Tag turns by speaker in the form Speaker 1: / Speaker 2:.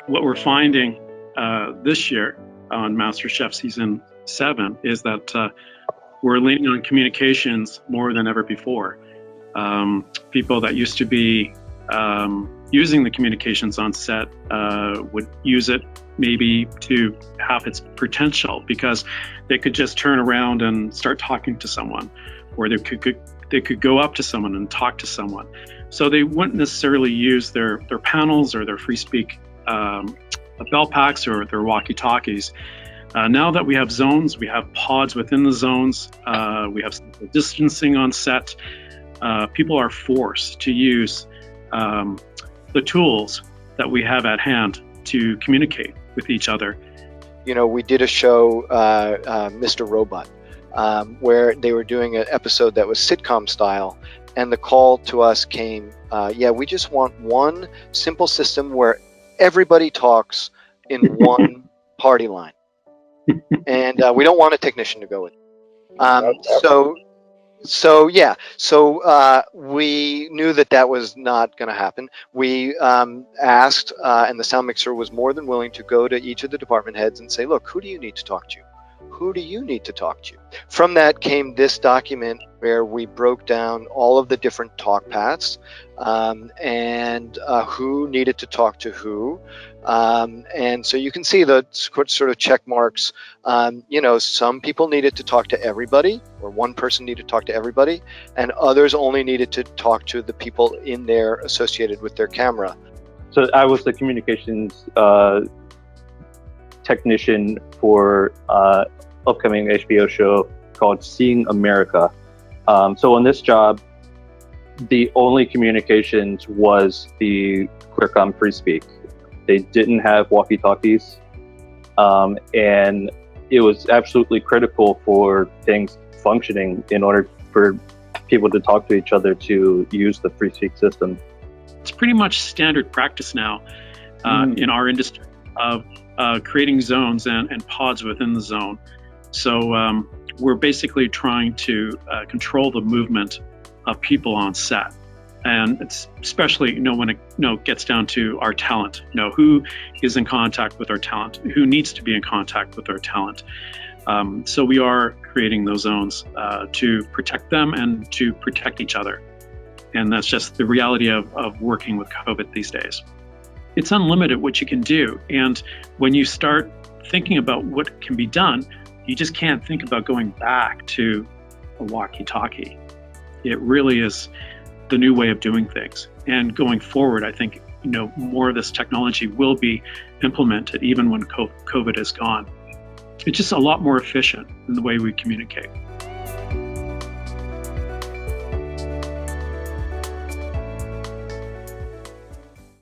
Speaker 1: what we're finding this year on MasterChef season 7 is that we're leaning on communications more than ever before. People that used to be using the communications on set would use it maybe to half its potential, because they could just turn around and start talking to someone, or they could go up to someone and talk to someone. So they wouldn't necessarily use their panels or their free speak bell packs or their walkie-talkies. Now that we have zones, we have pods within the zones, we have social distancing on set, people are forced to use the tools that we have at hand to communicate with each other.
Speaker 2: You know, we did a show, Mr. Robot, where they were doing an episode that was sitcom style, and the call to us came, we just want one simple system where everybody talks in one party line. And we don't want a technician to go with. So we knew that was not going to happen. We asked, and the sound mixer was more than willing to go to each of the department heads and say, look, who do you need to talk to? Who do you need to talk to? From that came this document where we broke down all of the different talk paths and who needed to talk to who. And so you can see the sort of check marks. Some people needed to talk to everybody, or one person needed to talk to everybody, and others only needed to talk to the people in there associated with their camera.
Speaker 3: So I was the communications technician for upcoming HBO show called Seeing America. So on this job, the only communications was the QueerCom free speak. They didn't have walkie-talkies, and it was absolutely critical for things functioning in order for people to talk to each other to use the free speak system.
Speaker 1: It's pretty much standard practice now in our industry of creating zones and pods within the zone. So we're basically trying to control the movement of people on set. And it's especially, when it gets down to our talent, who is in contact with our talent, who needs to be in contact with our talent. So we are creating those zones to protect them and to protect each other. And that's just the reality of working with COVID these days. It's unlimited what you can do. And when you start thinking about what can be done, you just can't think about going back to a walkie-talkie. It really is the new way of doing things. And going forward, I think, more of this technology will be implemented even when COVID is gone. It's just a lot more efficient in the way we communicate.